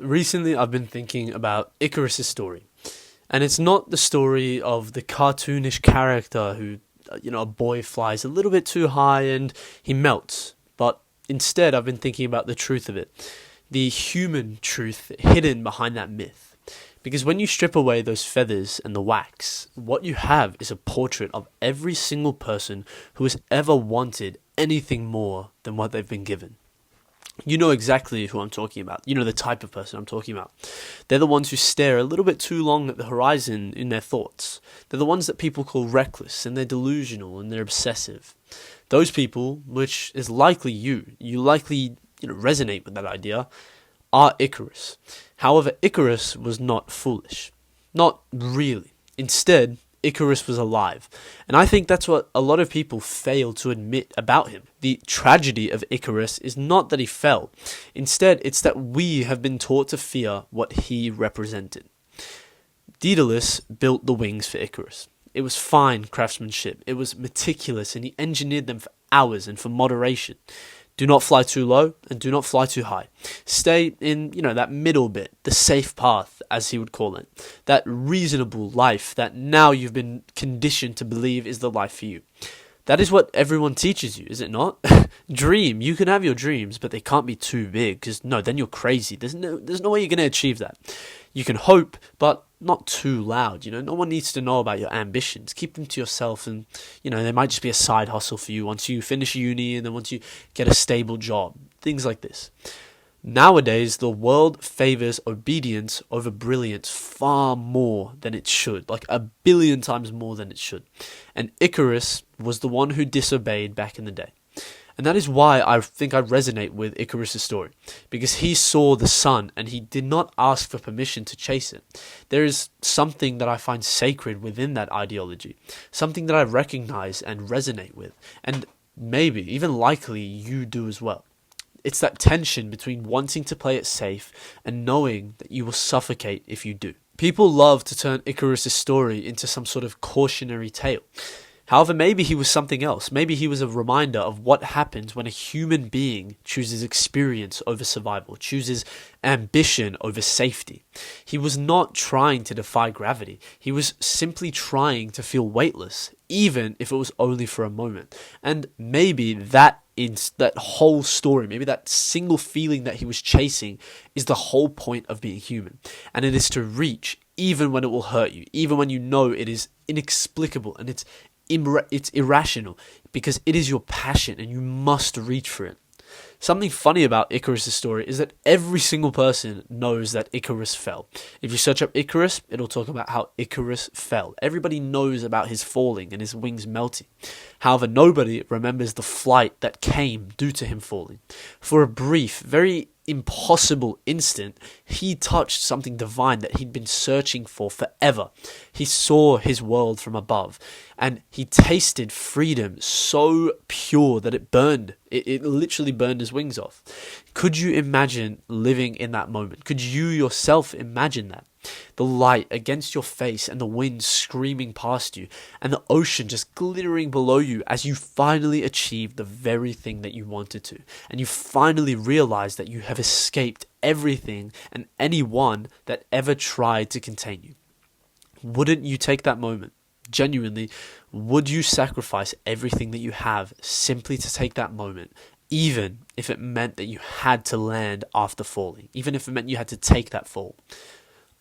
recently I've been thinking about Icarus' story. And it's not the story of the cartoonish character who, a boy flies a little bit too high and he melts. But instead, I've been thinking about the truth of it. The human truth hidden behind that myth. Because when you strip away those feathers and the wax, what you have is a portrait of every single person who has ever wanted anything more than what they've been given. You know exactly who I'm talking about. You know the type of person I'm talking about. They're the ones who stare a little bit too long at the horizon in their thoughts. They're the ones that people call reckless, and they're delusional, and they're obsessive. Those people, which is likely you likely resonate with that idea, are Icarus. However, Icarus was not foolish. Not really. Instead, Icarus was alive. And I think that's what a lot of people fail to admit about him. The tragedy of Icarus is not that he fell. Instead, it's that we have been taught to fear what he represented. Daedalus built the wings for Icarus. It was fine craftsmanship. It was meticulous, and he engineered them for hours and for moderation. Do not fly too low and do not fly too high. Stay in, that middle bit, the safe path, as he would call it. That reasonable life that now you've been conditioned to believe is the life for you. That is what everyone teaches you, is it not? Dream. You can have your dreams, but they can't be too big, because then you're crazy. There's no way you're going to achieve that. You can hope, but not too loud. No one needs to know about your ambitions. Keep them to yourself, and they might just be a side hustle for you once you finish uni and then once you get a stable job. Things like this. Nowadays, the world favors obedience over brilliance far more than it should, like 1 billion times more than it should. And Icarus was the one who disobeyed back in the day. And that is why I think I resonate with Icarus' story, because he saw the sun and he did not ask for permission to chase it. There is something that I find sacred within that ideology, something that I recognize and resonate with, and maybe, even likely, you do as well. It's that tension between wanting to play it safe and knowing that you will suffocate if you do. People love to turn Icarus' story into some sort of cautionary tale. However, maybe he was something else. Maybe he was a reminder of what happens when a human being chooses experience over survival, chooses ambition over safety. He was not trying to defy gravity. He was simply trying to feel weightless, even if it was only for a moment. And maybe that whole story, maybe that single feeling that he was chasing is the whole point of being human. And it is to reach even when it will hurt you, even when you know it is inexplicable and it's irrational, because it is your passion and you must reach for it. Something funny about Icarus' story is that every single person knows that Icarus fell. If you search up Icarus, it'll talk about how Icarus fell. Everybody knows about his falling and his wings melting. However, nobody remembers the flight that came due to him falling. For a brief, very impossible instant, he touched something divine that he'd been searching for forever. He saw his world from above, and he tasted freedom so pure that it burned. It literally burned his wings off. Could you imagine living in that moment? Could you yourself imagine that? The light against your face and the wind screaming past you and the ocean just glittering below you as you finally achieve the very thing that you wanted to. And you finally realize that you have escaped everything and anyone that ever tried to contain you. Wouldn't you take that moment? Genuinely, would you sacrifice everything that you have simply to take that moment? Even if it meant that you had to land after falling. Even if it meant you had to take that fall.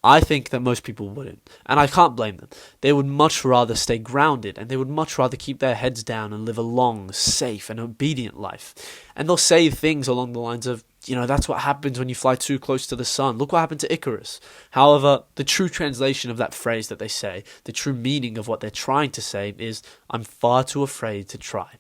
I think that most people wouldn't, and I can't blame them. They would much rather stay grounded, and they would much rather keep their heads down and live a long, safe, and obedient life. And they'll say things along the lines of, that's what happens when you fly too close to the sun. Look what happened to Icarus. However, the true translation of that phrase that they say, the true meaning of what they're trying to say is, I'm far too afraid to try.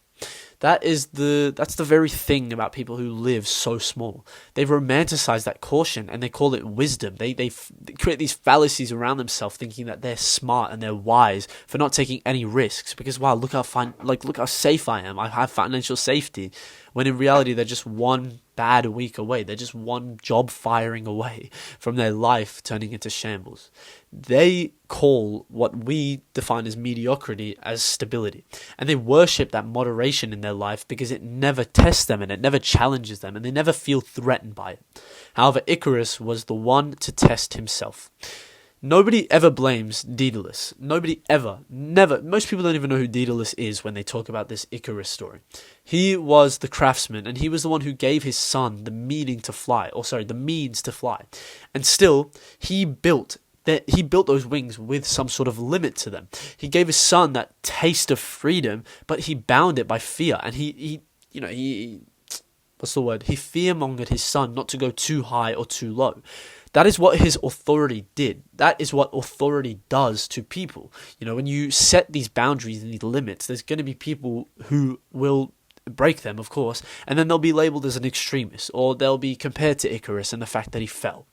That's the very thing about people who live so small. They romanticize that caution and they call it wisdom. They create these fallacies around themselves, thinking that they're smart and they're wise for not taking any risks. Because wow, look how safe I am. I have financial safety. when in reality they're just one bad week away. They're just one job firing away from their life turning into shambles. They call what we define as mediocrity as stability, and they worship that moderation in their life because it never tests them and it never challenges them, and they never feel threatened by it. However, Icarus was the one to test himself. Nobody ever blames Daedalus. Nobody ever, never. Most people don't even know who Daedalus is when they talk about this Icarus story. He was the craftsman, and he was the one who gave his son the means to fly. And still, he built those wings with some sort of limit to them. He gave his son that taste of freedom, but he bound it by fear, and he fearmongered his son not to go too high or too low. That is what his authority did. That is what authority does to people. When you set these boundaries and these limits, there's going to be people who will break them, of course, and then they'll be labeled as an extremist, or they'll be compared to Icarus and the fact that he fell.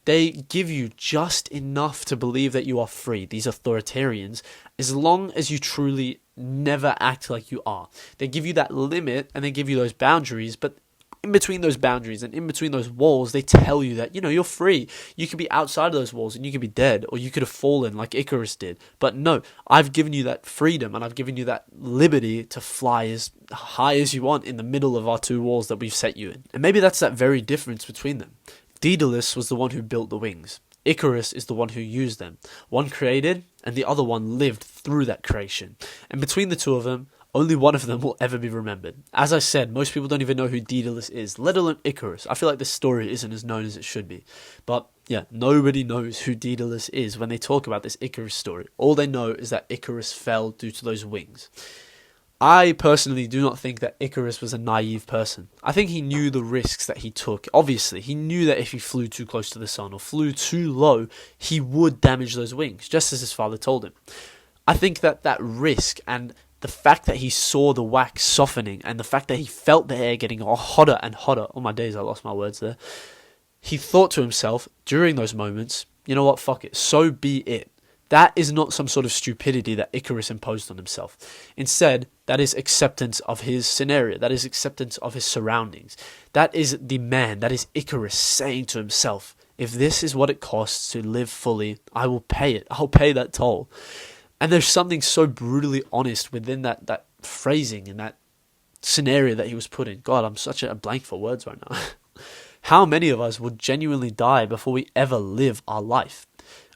They give you just enough to believe that you are free, these authoritarians, as long as you truly never act like you are. They give you that limit and they give you those boundaries, but in between those boundaries and in between those walls, they tell you that, you're free. You could be outside of those walls and you could be dead, or you could have fallen like Icarus did. But no, I've given you that freedom and I've given you that liberty to fly as high as you want in the middle of our two walls that we've set you in. And maybe that's that very difference between them. Daedalus was the one who built the wings. Icarus is the one who used them. One created and the other one lived through that creation. And between the two of them, only one of them will ever be remembered. As I said, most people don't even know who Daedalus is, let alone Icarus. I feel like this story isn't as known as it should be. But yeah, nobody knows who Daedalus is when they talk about this Icarus story. All they know is that Icarus fell due to those wings. I personally do not think that Icarus was a naive person. I think he knew the risks that he took. Obviously, he knew that if he flew too close to the sun or flew too low, he would damage those wings, just as his father told him. I think that risk and the fact that he saw the wax softening and the fact that he felt the air getting hotter and hotter. Oh my days, I lost my words there. He thought to himself during those moments, you know what, fuck it, so be it. That is not some sort of stupidity that Icarus imposed on himself. Instead, that is acceptance of his scenario. That is acceptance of his surroundings. That is the man, that is Icarus saying to himself, if this is what it costs to live fully, I will pay it. I'll pay that toll. And there's something so brutally honest within that phrasing and that scenario that he was put in. God, I'm such a blank for words right now. How many of us would genuinely die before we ever live our life?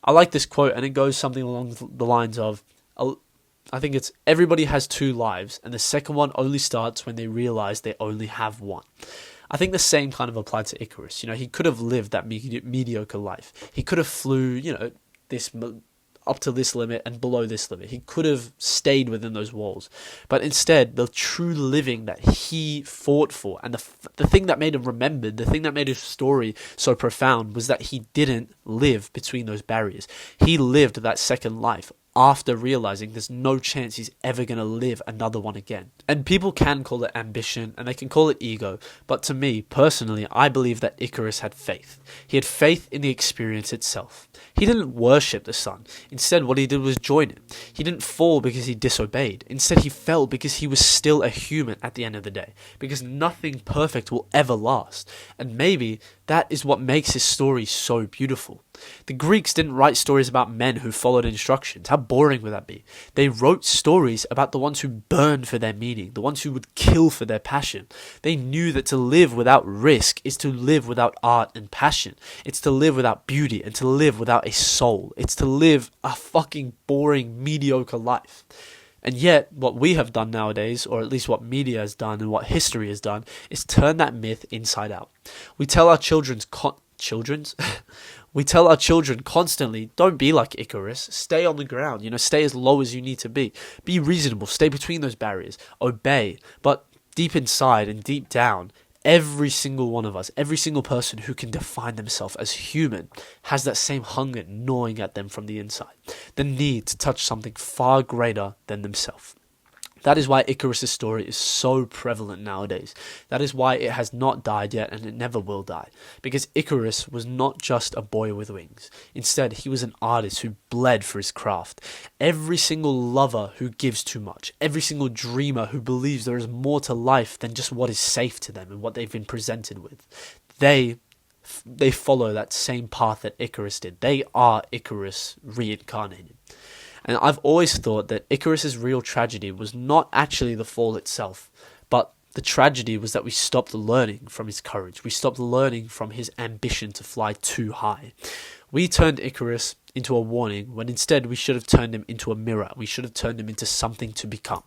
I like this quote, and it goes something along the lines of, I think it's, everybody has two lives, and the second one only starts when they realize they only have one. I think the same kind of applied to Icarus. He could have lived that mediocre life. He could have flew, this up to this limit and below this limit. He could have stayed within those walls. But instead, the true living that he fought for, and the thing that made him remembered, the thing that made his story so profound, was that he didn't live between those barriers. He lived that second life after realizing there's no chance he's ever going to live another one again. And people can call it ambition and they can call it ego, but to me, personally, I believe that Icarus had faith. He had faith in the experience itself. He didn't worship the sun. Instead, what he did was join it. He didn't fall because he disobeyed. Instead, he fell because he was still a human at the end of the day, because nothing perfect will ever last. And maybe that is what makes his story so beautiful. The Greeks didn't write stories about men who followed instructions. How boring would that be? They wrote stories about the ones who burned for their meaning, the ones who would kill for their passion. They knew that to live without risk is to live without art and passion. It's to live without beauty and to live without a soul. It's to live a fucking boring, mediocre life. And yet, what we have done nowadays, or at least what media has done and what history has done, is turn that myth inside out. We tell our We tell our children constantly, don't be like Icarus, stay on the ground, stay as low as you need to be. Be reasonable, stay between those barriers, obey. But deep inside and deep down, every single one of us, every single person who can define themselves as human has that same hunger gnawing at them from the inside. The need to touch something far greater than themselves. That is why Icarus' story is so prevalent nowadays. That is why it has not died yet and it never will die. Because Icarus was not just a boy with wings. Instead, he was an artist who bled for his craft. Every single lover who gives too much. Every single dreamer who believes there is more to life than just what is safe to them and what they've been presented with. They follow that same path that Icarus did. They are Icarus reincarnated. And I've always thought that Icarus' real tragedy was not actually the fall itself, but the tragedy was that we stopped learning from his courage. We stopped learning from his ambition to fly too high. We turned Icarus into a warning when instead we should have turned him into a mirror. We should have turned him into something to become.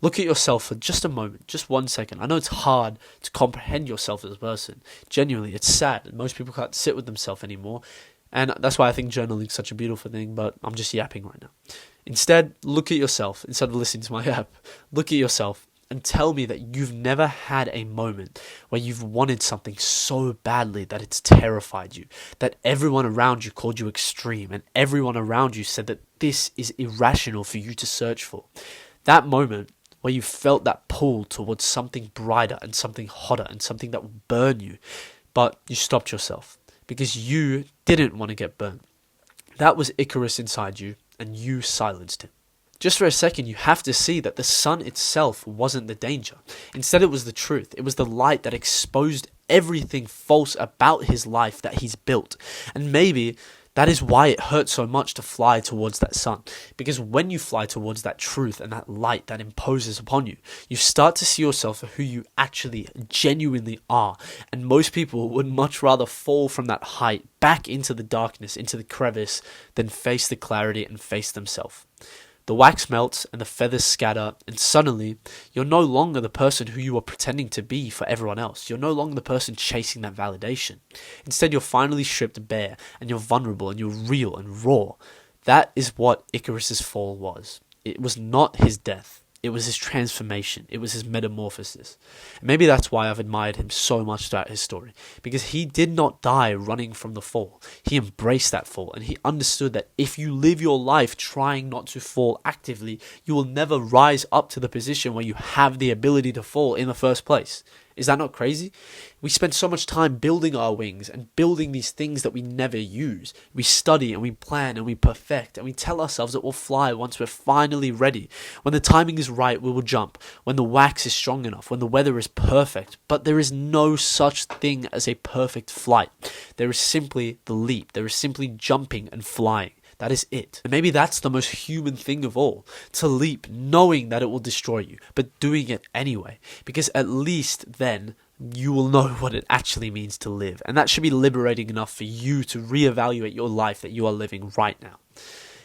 Look at yourself for just a moment, just 1 second. I know it's hard to comprehend yourself as a person. Genuinely, it's sad. And most people can't sit with themselves anymore. And that's why I think journaling is such a beautiful thing, but I'm just yapping right now. Instead, look at yourself. Instead of listening to my yap, look at yourself and tell me that you've never had a moment where you've wanted something so badly that it's terrified you, that everyone around you called you extreme, and everyone around you said that this is irrational for you to search for. That moment where you felt that pull towards something brighter and something hotter and something that will burn you, but you stopped yourself. Because you didn't want to get burnt. That was Icarus inside you, and you silenced him. Just for a second, you have to see that the sun itself wasn't the danger. Instead, it was the truth. It was the light that exposed everything false about his life that he's built. And maybe that is why it hurts so much to fly towards that sun. Because when you fly towards that truth and that light that imposes upon you, you start to see yourself for who you actually genuinely are. And most people would much rather fall from that height back into the darkness, into the crevice, than face the clarity and face themselves. The wax melts and the feathers scatter, and suddenly you're no longer the person who you were pretending to be for everyone else. You're no longer the person chasing that validation. Instead, you're finally stripped bare, and you're vulnerable, and you're real and raw. That is what Icarus' fall was. It was not his death. It was his transformation. It was his metamorphosis. And maybe that's why I've admired him so much throughout his story. Because he did not die running from the fall. He embraced that fall. And he understood that if you live your life trying not to fall actively, you will never rise up to the position where you have the ability to fall in the first place. Is that not crazy? We spend so much time building our wings and building these things that we never use. We study and we plan and we perfect and we tell ourselves that we'll fly once we're finally ready. When the timing is right, we will jump. When the wax is strong enough, when the weather is perfect. But there is no such thing as a perfect flight. There is simply the leap. There is simply jumping and flying. That is it. And maybe that's the most human thing of all. To leap knowing that it will destroy you, but doing it anyway. Because at least then you will know what it actually means to live. And that should be liberating enough for you to reevaluate your life that you are living right now.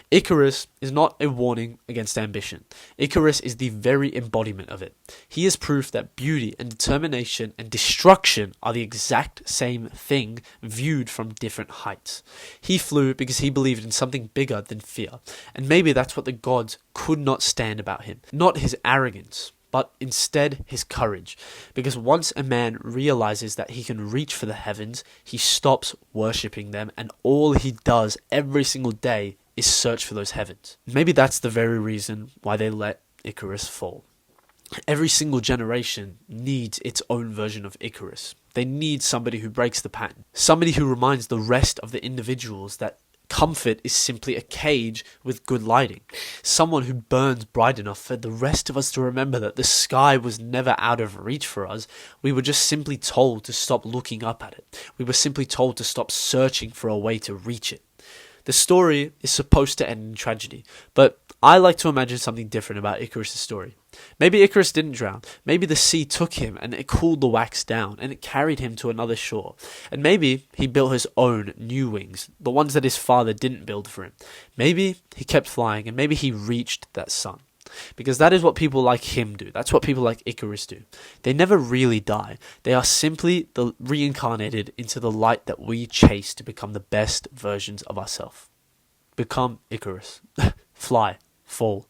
Icarus is not a warning against ambition. Icarus is the very embodiment of it. He is proof that beauty and determination and destruction are the exact same thing viewed from different heights. He flew because he believed in something bigger than fear. And maybe that's what the gods could not stand about him. Not his arrogance, but instead his courage. Because once a man realizes that he can reach for the heavens, he stops worshipping them, and all he does every single day is search for those heavens. Maybe that's the very reason why they let Icarus fall. Every single generation needs its own version of Icarus. They need somebody who breaks the pattern. Somebody who reminds the rest of the individuals that comfort is simply a cage with good lighting. Someone who burns bright enough for the rest of us to remember that the sky was never out of reach for us. We were just simply told to stop looking up at it. We were simply told to stop searching for a way to reach it. The story is supposed to end in tragedy, but I like to imagine something different about Icarus' story. Maybe Icarus didn't drown. Maybe the sea took him and it cooled the wax down and it carried him to another shore. And maybe he built his own new wings, the ones that his father didn't build for him. Maybe he kept flying and maybe he reached that sun. Because that is what people like him do. That's what people like Icarus do. They never really die. They are simply reincarnated into the light that we chase to become the best versions of ourselves. Become Icarus. Fly. Fall.